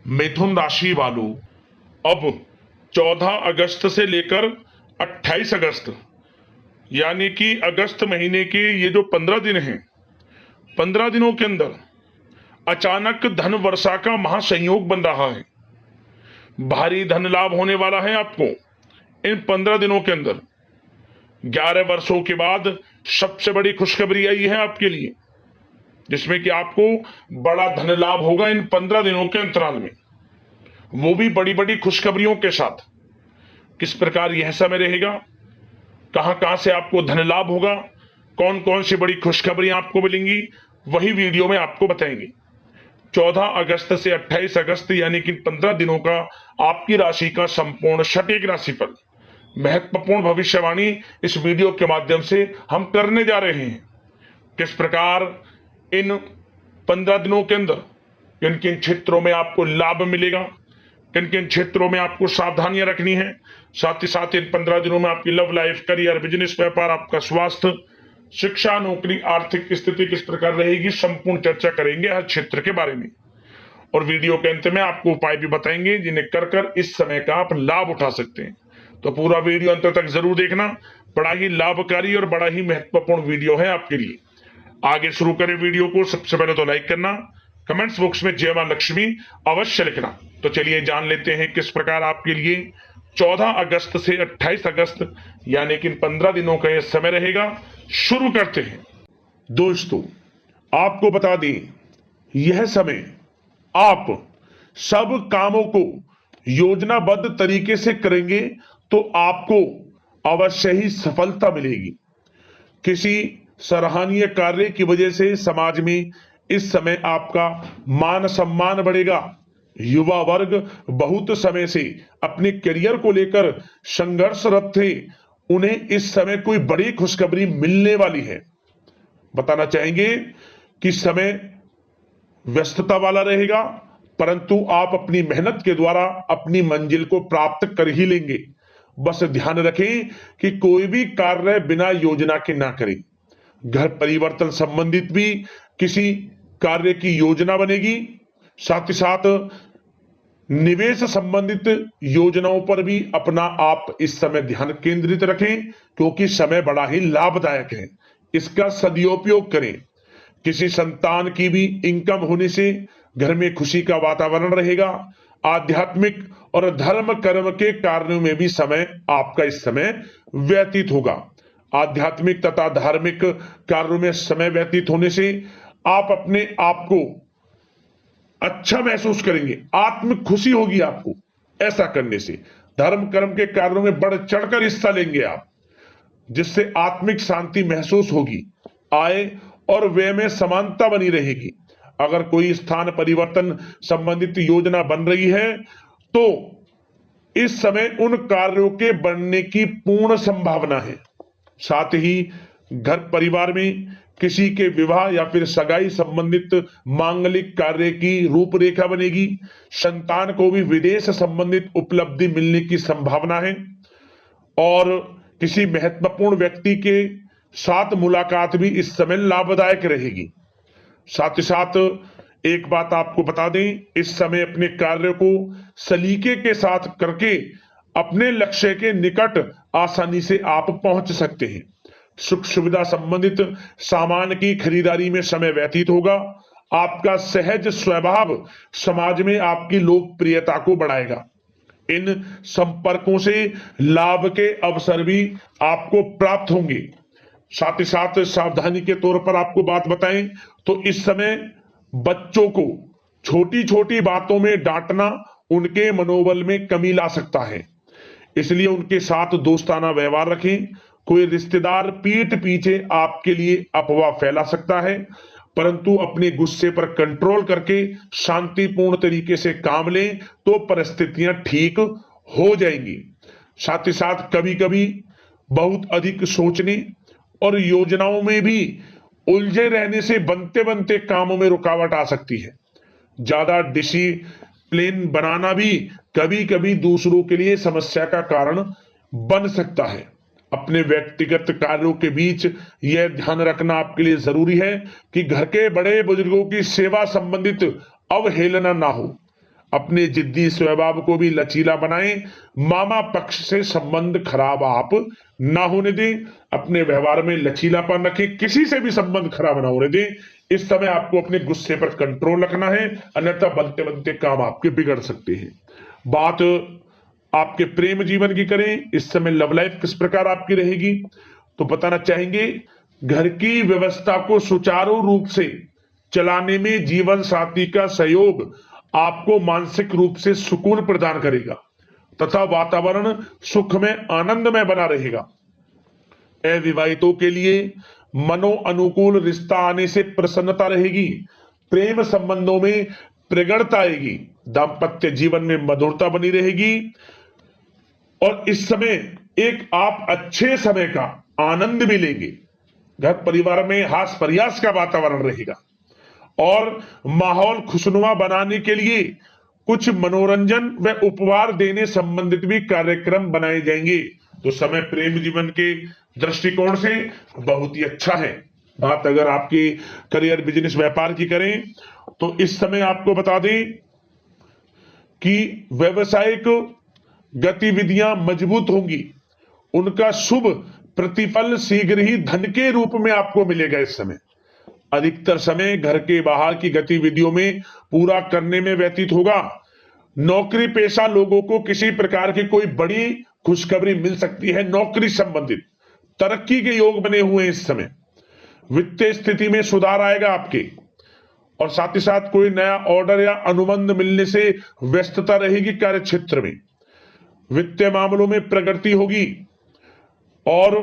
मिथुन राशि वालों, अब 14 अगस्त से लेकर 28 अगस्त यानी कि अगस्त महीने के ये जो 15 दिन हैं, 15 दिनों के अंदर अचानक धन वर्षा का महासंयोग बन रहा है। भारी धन लाभ होने वाला है आपको इन 15 दिनों के अंदर। 11 वर्षों के बाद सबसे बड़ी खुशखबरी आई है आपके लिए, जिसमें कि आपको बड़ा धन लाभ होगा इन 15 दिनों के अंतराल में, वो भी बड़ी बड़ी खुशखबरियों के साथ। किस प्रकार यह समय रहेगा, कहां कहां से आपको धन लाभ होगा, कौन कौन सी बड़ी खुशखबरियां आपको मिलेंगी, वही वीडियो में आपको बताएंगे। 14 अगस्त से 28 अगस्त यानी कि 15 दिनों का आपकी राशि का संपूर्ण सटीक राशिफल, महत्वपूर्ण भविष्यवाणी इस वीडियो के माध्यम से हम करने जा रहे हैं। किस प्रकार इन 15 दिनों के अंदर किन किन क्षेत्रों में आपको लाभ मिलेगा, किन किन क्षेत्रों में आपको सावधानियां रखनी है, साथ ही साथ इन 15 दिनों में आपकी लव लाइफ, करियर, बिजनेस, व्यापार, आपका स्वास्थ्य, शिक्षा, नौकरी, आर्थिक स्थिति किस प्रकार रहेगी, संपूर्ण चर्चा करेंगे हर क्षेत्र के बारे में। और वीडियो के अंत में आपको उपाय भी बताएंगे जिन्हें कर कर इस समय का आप लाभ उठा सकते हैं। तो पूरा वीडियो अंत तक जरूर देखना, बड़ा ही लाभकारी और बड़ा ही महत्वपूर्ण वीडियो है आपके लिए। आगे शुरू करें वीडियो को। सबसे पहले तो लाइक करना, कमेंट्स बॉक्स में जय मां लक्ष्मी अवश्य लिखना। तो चलिए जान लेते हैं किस प्रकार आपके लिए 14 अगस्त से 28 अगस्त यानी कि 15 दिनों का यह समय रहेगा। शुरू करते हैं। दोस्तों, आपको बता दें, यह समय आप सब कामों को योजनाबद्ध तरीके से करेंगे तो आपको अवश्य ही सफलता मिलेगी। किसी सराहनीय कार्य की वजह से समाज में इस समय आपका मान सम्मान बढ़ेगा। युवा वर्ग बहुत समय से अपने करियर को लेकर संघर्षरत थे, उन्हें इस समय कोई बड़ी खुशखबरी मिलने वाली है। बताना चाहेंगे कि समय व्यस्तता वाला रहेगा, परंतु आप अपनी मेहनत के द्वारा अपनी मंजिल को प्राप्त कर ही लेंगे। बस ध्यान रखें कि कोई भी कार्य बिना योजना के ना करें। घर परिवर्तन संबंधित भी किसी कार्य की योजना बनेगी। साथ ही साथ निवेश संबंधित योजनाओं पर भी अपना आप इस समय ध्यान केंद्रित रखें, क्योंकि समय बड़ा ही लाभदायक है। इसका सदुपयोग करें। किसी संतान की भी इनकम होने से घर में खुशी का वातावरण रहेगा। आध्यात्मिक और धर्म कर्म के कार्यों में भी समय आपका इस समय व्यतीत होगा। आध्यात्मिक तथा धार्मिक कार्यों में समय व्यतीत होने से आप अपने आप को अच्छा महसूस करेंगे, आत्म खुशी होगी आपको। ऐसा करने से धर्म कर्म के कार्यों में बढ़ चढ़कर हिस्सा लेंगे आप, जिससे आत्मिक शांति महसूस होगी। आय और व्यय में समानता बनी रहेगी। अगर कोई स्थान परिवर्तन संबंधित योजना बन रही है तो इस समय उन कार्यों के बनने की पूर्ण संभावना है। साथ ही घर परिवार में किसी के विवाह या फिर सगाई संबंधित मांगलिक कार्य की रूपरेखा बनेगी। संतान को भी विदेश संबंधित उपलब्धि मिलने की संभावना है और किसी महत्वपूर्ण व्यक्ति के साथ मुलाकात भी इस समय लाभदायक रहेगी। साथ ही साथ एक बात आपको बता दें, इस समय अपने कार्य को सलीके के साथ करके अपने लक्ष्य के निकट आसानी से आप पहुंच सकते हैं। सुख सुविधा संबंधित सामान की खरीदारी में समय व्यतीत होगा। आपका सहज स्वभाव समाज में आपकी लोकप्रियता को बढ़ाएगा। इन संपर्कों से लाभ के अवसर भी आपको प्राप्त होंगे। साथ ही साथ सावधानी के तौर पर आपको बात बताएं तो इस समय बच्चों को छोटी छोटी बातों में डांटना उनके मनोबल में कमी ला सकता है, इसलिए उनके साथ दोस्ताना व्यवहार रखें। कोई रिश्तेदार पीठ पीछे आपके लिए अफवाह फैला सकता है, परंतु अपने गुस्से पर कंट्रोल करके शांतिपूर्ण तरीके से काम लें तो परिस्थितियां ठीक हो जाएंगी। साथ ही साथ कभी कभी बहुत अधिक सोचने और योजनाओं में भी उलझे रहने से बनते बनते कामों में रुकावट आ सकती है। ज्यादा डिसिप्लिन बनाना भी कभी कभी दूसरों के लिए समस्या का कारण बन सकता है। अपने व्यक्तिगत कार्यों के बीच यह ध्यान रखना आपके लिए जरूरी है कि घर के बड़े बुजुर्गों की सेवा संबंधित अवहेलना ना हो। अपने जिद्दी स्वभाव को भी लचीला बनाएं। मामा पक्ष से संबंध खराब आप ना होने दें। अपने व्यवहार में लचीलापन रखें, किसी से भी संबंध खराब ना होने दें। इस समय आपको अपने गुस्से पर कंट्रोल रखना है, अन्यथा बनते बनते काम आपके बिगड़ सकते हैं। बात आपके प्रेम जीवन की करें, इस समय लव लाइफ किस प्रकार आपकी रहेगी, तो बताना चाहेंगे घर की व्यवस्था को सुचारू रूप से चलाने में जीवन साथी का सहयोग आपको मानसिक रूप से सुकून प्रदान करेगा तथा वातावरण सुख में आनंद में बना रहेगा। अविवाहितों के लिए मनो अनुकूल रिश्ता आने से प्रसन्नता रहेगी। प्रेम संबंधों में प्रगड़ता आएगी। दाम्पत्य जीवन में मधुरता बनी रहेगी और इस समय एक आप अच्छे समय का आनंद भी लेंगे। घर परिवार में हास प्रयास का वातावरण रहेगा और माहौल खुशनुमा बनाने के लिए कुछ मनोरंजन व उपहार देने संबंधित भी कार्यक्रम बनाए जाएंगे। तो समय प्रेम जीवन के दृष्टिकोण से बहुत ही अच्छा है। बात अगर आपकी करियर बिजनेस व्यापार की करें तो इस समय आपको बता दें कि व्यवसायिक गतिविधियां मजबूत होंगी। उनका शुभ प्रतिफल शीघ्र ही धन के रूप में आपको मिलेगा। इस समय अधिकतर समय घर के बाहर की गतिविधियों में पूरा करने में व्यतीत होगा। नौकरी पेशा लोगों को किसी प्रकार की कोई बड़ी खुशखबरी मिल सकती है। नौकरी संबंधित तरक्की के योग बने हुए हैं। इस समय वित्तीय स्थिति में सुधार आएगा आपके, और साथ ही साथ कोई नया ऑर्डर या अनुबंध मिलने से व्यस्तता रहेगी। कार्य क्षेत्र में वित्तीय मामलों में प्रगति होगी और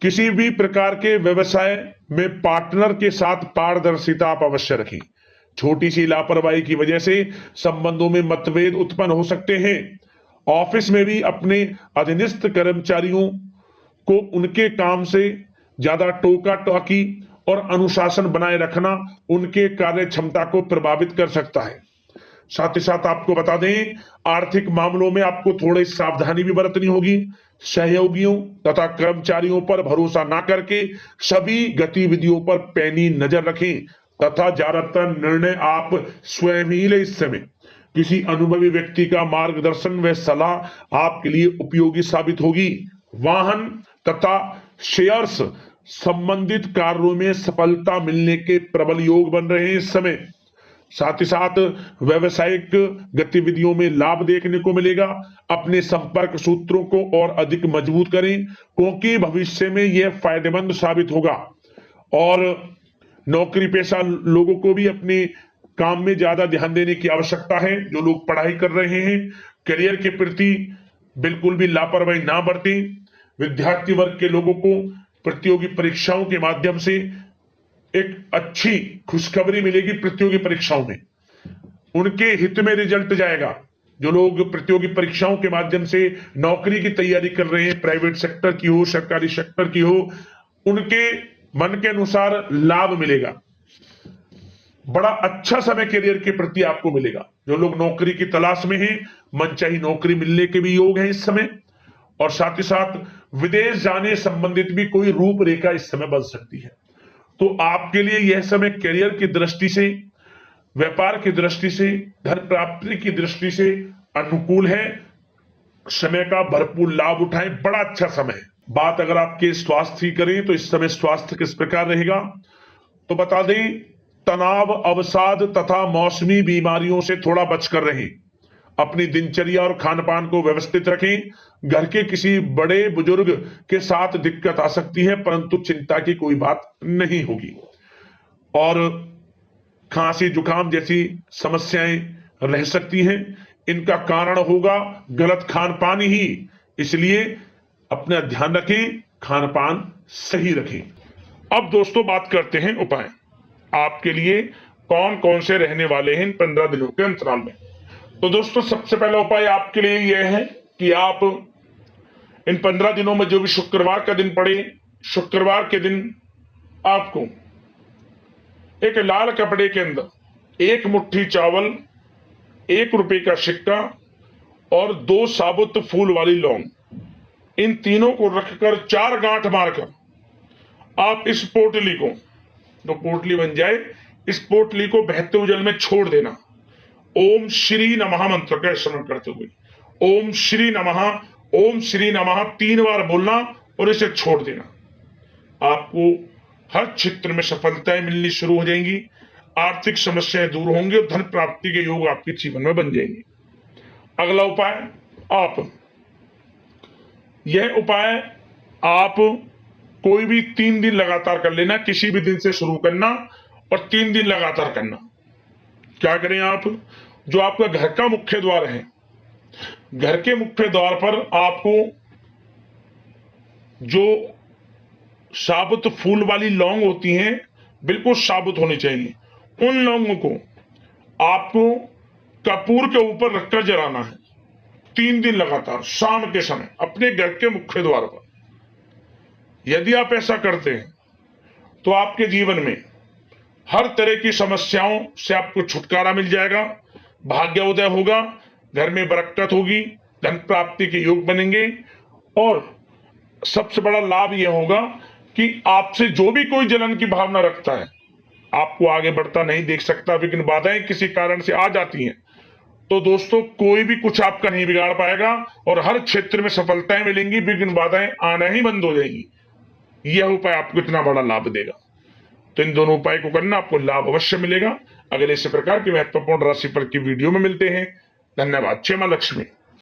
किसी भी प्रकार के व्यवसाय में पार्टनर के साथ पारदर्शिता आप अवश्य रखें। छोटी सी लापरवाही की वजह से संबंधों में मतभेद उत्पन्न हो सकते हैं। ऑफिस में भी अपने अधीनस्थ कर्मचारियों को उनके काम से ज्यादा टोका टाकी और अनुशासन बनाए रखना उनके कार्य क्षमता को प्रभावित कर सकता है। साथ ही साथ आपको बता दें आर्थिक मामलों में आपको थोड़ी सावधानी भी बरतनी होगी। सहयोगियों तथा कर्मचारियों पर भरोसा ना करके सभी गतिविधियों पर पैनी नजर रखें तथा ज्यादातर निर्णय आप स्वयं ही लें। इस समय किसी अनुभवी व्यक्ति का मार्गदर्शन व सलाह आपके लिए उपयोगी साबित होगी। वाहन तथा शेयर्स संबंधित कार्यों में सफलता मिलने के प्रबल योग बन रहे हैं इस समय। साथ ही साथ व्यवसायिक गतिविधियों में लाभ देखने को मिलेगा। अपने संपर्क सूत्रों को और अधिक मजबूत करें क्योंकि भविष्य में यह फायदेमंद साबित होगा। और नौकरी पेशा लोगों को भी अपने काम में ज्यादा ध्यान देने की आवश्यकता है। जो लोग पढ़ाई कर रहे हैं करियर के प्रति बिल्कुल भी लापरवाही ना बरतें। विद्यार्थी वर्ग के लोगों को प्रतियोगी परीक्षाओं के माध्यम से एक अच्छी खुशखबरी मिलेगी। प्रतियोगी परीक्षाओं में उनके हित में रिजल्ट जाएगा। जो लोग प्रतियोगी परीक्षाओं के माध्यम से नौकरी की तैयारी कर रहे हैं, प्राइवेट सेक्टर की हो सरकारी सेक्टर की हो, उनके मन के अनुसार लाभ मिलेगा। बड़ा अच्छा समय करियर के प्रति आपको मिलेगा। जो लोग नौकरी की तलाश में हैं मनचाही नौकरी मिलने के भी योग हैं इस समय। और साथ ही साथ विदेश जाने संबंधित भी कोई रूपरेखा इस समय बन सकती है। तो आपके लिए यह समय करियर की दृष्टि से, व्यापार की दृष्टि से, धन प्राप्ति की दृष्टि से अनुकूल है। समय का भरपूर लाभ उठाएं, बड़ा अच्छा समय है। बात अगर आपके स्वास्थ्य की करें तो इस समय स्वास्थ्य किस प्रकार रहेगा, तो बता दें तनाव, अवसाद तथा मौसमी बीमारियों से थोड़ा बचकर रहें। अपनी दिनचर्या और खान पान को व्यवस्थित रखें। घर के किसी बड़े बुजुर्ग के साथ दिक्कत आ सकती है परंतु चिंता की कोई बात नहीं होगी। और खांसी जुकाम जैसी समस्याएं रह सकती हैं, इनका कारण होगा गलत खान पान ही। इसलिए अपना ध्यान रखें, खान पान सही रखें। अब दोस्तों बात करते हैं उपाय आपके लिए कौन कौन से रहने वाले हैं इन 15 दिनों के अंतराल में। तो दोस्तों सबसे पहला उपाय आपके लिए यह है कि आप इन 15 दिनों में जो भी शुक्रवार का दिन पड़े, शुक्रवार के दिन आपको एक लाल कपड़े के अंदर 1 मुट्ठी चावल, 1 रुपए का सिक्का और 2 साबुत फूल वाली लौंग, इन तीनों को रखकर 4 गांठ मारकर आप इस पोटली को, जो पोटली बन जाए, इस पोटली को बहते हुए जल में छोड़ देना ओम श्री नमः मंत्र का स्मरण करते हुए ओम श्री नमः 3 बार बोलना और इसे छोड़ देना। आपको हर क्षेत्र में सफलताएं मिलनी शुरू हो जाएंगी, आर्थिक समस्याएं दूर होंगी और धन प्राप्ति के योग आपके जीवन में बन जाएंगे। अगला उपाय, यह उपाय आप कोई भी 3 दिन लगातार कर लेना, किसी भी दिन से शुरू करना और 3 दिन लगातार करना। क्या करें आप, जो आपका घर का मुख्य द्वार है, घर के मुख्य द्वार पर आपको जो साबुत फूल वाली लौंग होती हैं, बिल्कुल साबुत होनी चाहिए, उन लौंगों को आपको कपूर के ऊपर रखकर जलाना है 3 दिन लगातार शाम के समय अपने घर के मुख्य द्वार पर। यदि आप ऐसा करते हैं तो आपके जीवन में हर तरह की समस्याओं से आपको छुटकारा मिल जाएगा, भाग्योदय होगा, घर में बरकत होगी, धन प्राप्ति के योग बनेंगे और सबसे बड़ा लाभ यह होगा कि आपसे जो भी कोई जलन की भावना रखता है, आपको आगे बढ़ता नहीं देख सकता, विघ्न बाधाएं किसी कारण से आ जाती हैं, तो दोस्तों कोई भी कुछ आपका नहीं बिगाड़ पाएगा और हर क्षेत्र में सफलताएं मिलेंगी, विघ्न बाधाएं आना ही बंद हो जाएंगी। यह उपाय आपको इतना बड़ा लाभ देगा। तो इन दोनों उपाय को करना, आपको लाभ अवश्य मिलेगा। अगले इसी प्रकार की महत्वपूर्ण राशिफल की वीडियो में मिलते हैं। धन्यवाद। जय मां लक्ष्मी।